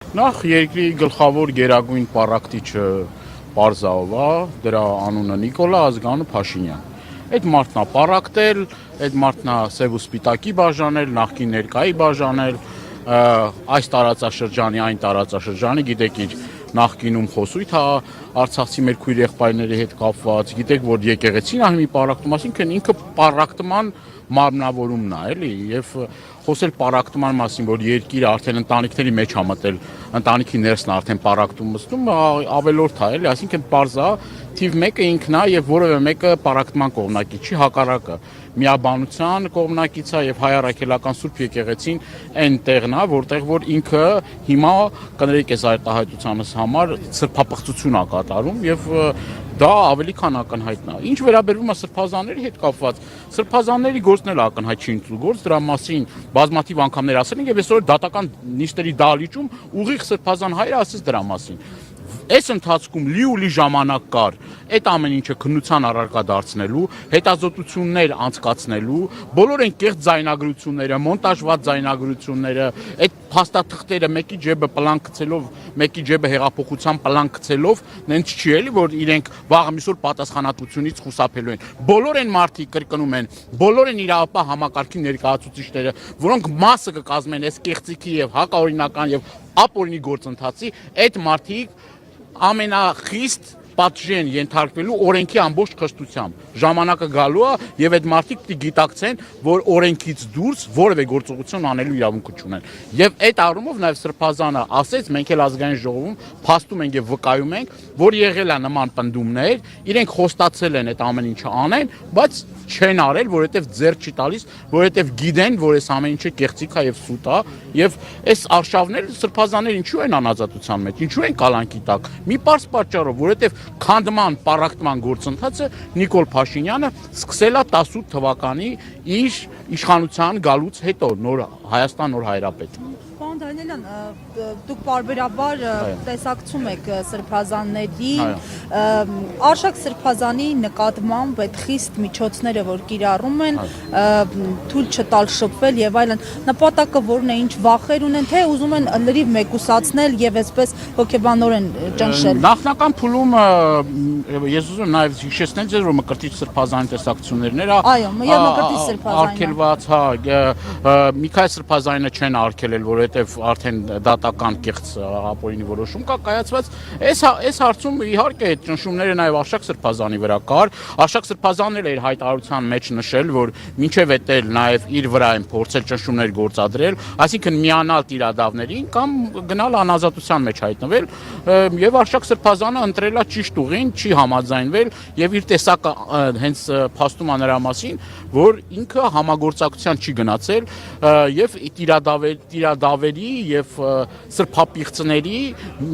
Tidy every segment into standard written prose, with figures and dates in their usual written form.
Նախ երկրի գլխավոր գերագույն պառակտիչը Պարզաով է, դրա անունը Նիկոլա, ազգանունը Փաշինյան։ Այդ մարդն է պառակտել, այդ մարդն է սև ու սպիտակի բաժանել, նախկին ներկայի բաժանել, այս տարածաշրջանի, այն տարածաշրջանի, գիտեք իր նախկինում խոսույթ է արցախցի մեր քույր եղբայրների հետ կապված, գիտեք որ եկեղեցին է հիմի պառակտում, այսինքն ինքը պառակտման մարմնավորումն է, էլի, եւ խոսել պառակտման մասին, որ երկիրը արդեն ընտանիքների մեջ է մտել, ընտանիքի ներսն արդեն պառակտում մտնում, ավելորդ է, էլի, այսինքն պարզ է, թիվ 1-ը ինքն է եւ որևէ մեկը պառակտման կողմնակից չի, հակառակը միաբանության կողմնակից է եւ հայ առաքելական Սուրբ եկեղեցին այն տեղն է, որտեղ որ ինքը հիմա կներեք այս արտահայտությանս համար սրբապղծություն է կատարում եւ դա ավելի քան ակնհայտ է։ Ինչ վերաբերվում է սրբազանների հետ կապված, սրբազանների գործն էլ ակնհայտ չի ընդլու գործ, դրա մասին բազմաթիվ անգամներ ասել են եւ այսօր դատական նիստերի դահլիճում ուղիղ սրբազան հայրը ասեց դրա մասին։ Այս ընթացքում լի ժամանակ կար այդ ամեն ինչը քննության առարկա դարձնելու, հետազոտություններ անցկացնելու, բոլոր այն կեղծ ձայնագրությունները, մոնտաժված ձայնագրությունները, այդ փաստաթղթերը մեկի ջեբը պլան գցելով, մեկի ջեբը հեղափոխության պլան գցելով, նենց չի էլի, որ իրենք վաղը միսօր պատասխանատվությունից խուսափելու են։ Բոլոր այն մարդիկ կրկնում են, բոլոր են իրավապահ համակարգի ներկայացուցիչները, որոնք մասը կկազմեն այս կեղծիքի եւ հակաօրինական եւ ապօրինի գործընթացի, այդ մարդիկ ամենախիստ պատժի են ենթարկվելու օրենքի ամբողջ խստությամբ։ Ժամանակը գալու է եւ այդ մարդիկ պիտի գիտակցեն, որ օրենքից դուրս որևէ գործողություն անելու իրավունք չունեն։ Եվ այդ առումով նաեւ Սրբազանը ասեց, մենք էլ ազգային ժողովում փաստում ենք եւ վկայում ենք, որ եղել է նման պնդումներ, իրենք խոստացել են այդ ամեն ինչը անեն, բայց չեն արել, որովհետև ձեռ չի տալիս, որովհետև գիտեն, որ այս ամեն ինչը կեղծիք է եւ սուտ է, եւ այս արշավները սրբազաններ ինչու են անազատության մեջ, ինչու են կալանքի տակ։ Մի պարզ պատճառով, որովհետև քանդման, պառակտման գործընթացը Նիկոլ Փաշինյանը սկսել է 18 թվականի իր իշխանության գալուց հետո, նոր Հայաստան նոր հայրապետ։ Պարոն Դանիելյան, դուք պարբերաբար տեսակցում եք սրբազանների, արշակ սրբազանի նկատմամբ այդ խիստ միջոցները, որ կիրառում են, թույլ չտալ շփվել եւ այլն, նպատակը որն է, ինչ վախեր ունեն, թե ուզում են լրիվ մեկուսացնել եւ այսպես հոգեբանորեն ճնշել։ Նախնական փուլումը ես ուզում եմ նաեւ հիշեցնել ձեզ, որ Մկրտիչ սրբազանի տեսակցություններն էր, այո, եւ Մկրտիչ սրբազանը արկելված, մի քայլ սրբազանը չեն արկելել, որովհետև արդեն դատական կեղծ ապօրինի որոշում կա կայացված։ Այս հարցում իհարկե ճնշումները նաև Արշակ Սրբազանի վրա կար։ Արշակ Սրբազանն էլ իր հայտարարության մեջ նշել, որ մինչև էտել նաև իր վրա են փորձել ճնշումներ գործադրել, այսինքն միանալ տիրադավներին կամ գնալ անազատության մեջ հայտնվել, եւ Արշակ Սրբազանը ընտրել է ճիշտ ուղին, չի համաձայնվել եւ իր տեսակը հենց փաստում է նրա մասին, որ ինքը համագործակցության չի գնացել եւ տիրադավերի եւ սրբապիղծների,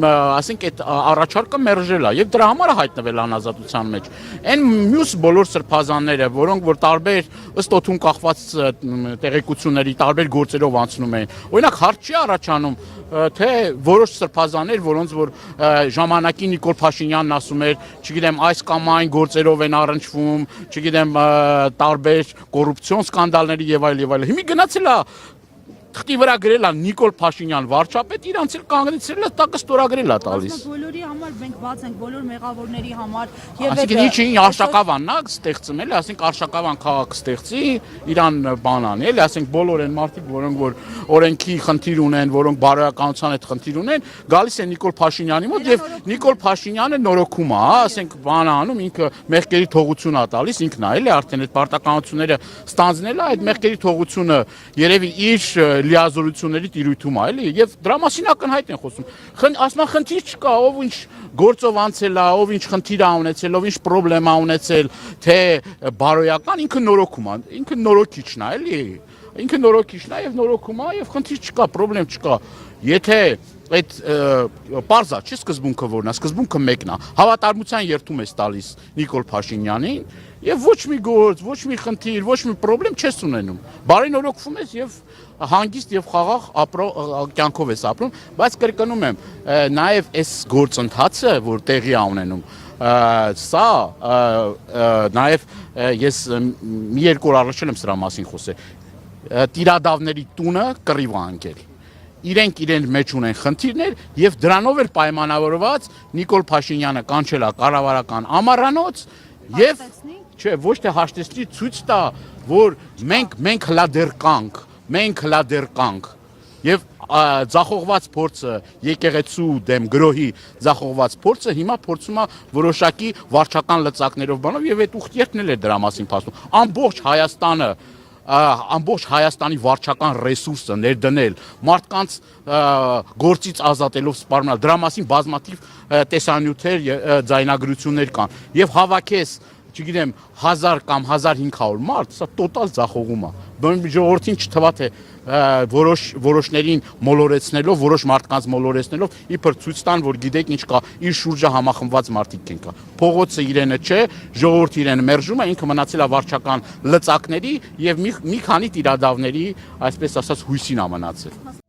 ասենք այդ առաջարկը մերժել է եւ դրա համար է հայտնվել անազատության մեջ։ Այն մյուս բոլոր սրբազանները, որոնք որ տարբեր ըստ օդում կախված տեղեկությունների տարբեր գործերով անցնում են, օրինակ հարց չի առաջանում, թե որոշ սրբազաններ, որոնց որ ժամանակին Նիկոլ Փաշինյանն ասում էր, չգիտեմ, այս կամ այն գործերով են առնչվում, չգիտեմ, տարբեր կոռուպցիոն սկանդալների եւ այլ։ Հիմա գնացել է թղթի վրա գրել է Նիկոլ Փաշինյան վարչապետ, իրանց էլ կանգնեցրել է, տակը ստորագրել է տալիս։ Բոլորի համար մենք բաց ենք, բոլոր մեղավորների համար եւ այսինքն ինչ Արշակավանն է ստեղծում էլի, ասենք Արշակավան քաղաք ստեղծի, իրան բանան էլի, ասենք բոլոր այն մարդիկ, որոնք որ օրենքի խնդիր ունեն, որոնք բարոյականության հետ խնդիր ունեն, գալիս են Նիկոլ Փաշինյանի մոտ եւ Նիկոլ Փաշինյանը նորոգում է, ասենք բան անում, ինքը մեղքերի թողություն է տալիս, ինքն է էլի արդեն այդ պարտականությունները ստանձնել է, այդ մեղքերի թողությունը երևի իր լիազորությունների տիրույթում է, էլի, եւ դրա մասին ակնհայտ են խոսում։ Ասում են խնդիր չկա, ով ինչ գործով անցել է, ով ինչ խնդիր է ունեցել, ով ինչ պրոբլեմ է ունեցել, թե բարոյական ինքը նորոգում է, ինքը նորոգիչն է, էլի։ Ինքը նորոգիչն է եւ նորոգում է եւ խնդիր չկա, պրոբլեմ չկա։ Եթե այդ պարզա չի սկզբունքը որն է, սկզբունքը մեկն է։ Հավատարմության երթում ես տալիս Նիկոլ Փաշինյանին եւ ոչ մի գործ, ոչ մի խնդիր, ոչ մի պրոբլեմ չես ունենում։ Բարենորոգվում ես եւ հանգիստ եւ խաղաղ կյանքով ես ապրում, բայց կրկնում եմ, նաեւ այս գործընթացը, որ տեղի է ունենում, սա նաեւ ես մի երկու օր առաջ եմ սրա մասին խոսել, տիրադավների տունը կռիվ է անկել։ իրենք իրեն մեջ ունեն խնդիրներ եւ դրանով էլ պայմանավորված Նիկոլ Փաշինյանը կանչել է կառավարական ամառանոց եւ չէ, ոչ թե հաշտեցնի, ցույց տա, որ մենք հլա դեռ կանք եւ ձախողված փորձը եկեղեցու դեմ գրոհի ձախողված փորձը հիմա փորձում է որոշակի վարչական լծակներով բանով եւ այդ ուխտերն էլ է դրա մասին փաստում ամբողջ Հայաստանի վարչական ռեսուրսը ներդնել մարդկանց գործից ազատելով սպառնալ դրա մասին բազմաթիվ տեսանյութեր ձայնագրություններ կան եւ հավաքես չգիտեմ 1000 կամ 1500 մարդ, սա տոտալ ձախողում է։ Ժողովրդին չթվա թե որոշներին մոլորեցնելով, որոշ մարդկանց մոլորեցնելով, իբր ցույց տան, որ գիտեք ինչ կա, իր շուրջը համախմբված մարդիկ են կա։ Փողոցը իրենը չէ, ժողովուրդը իրեն մերժում է, ինքը մնացել է վարչական լծակների եւ մի քանի տիրադավների, այսպես ասած, հույսին է մնացել։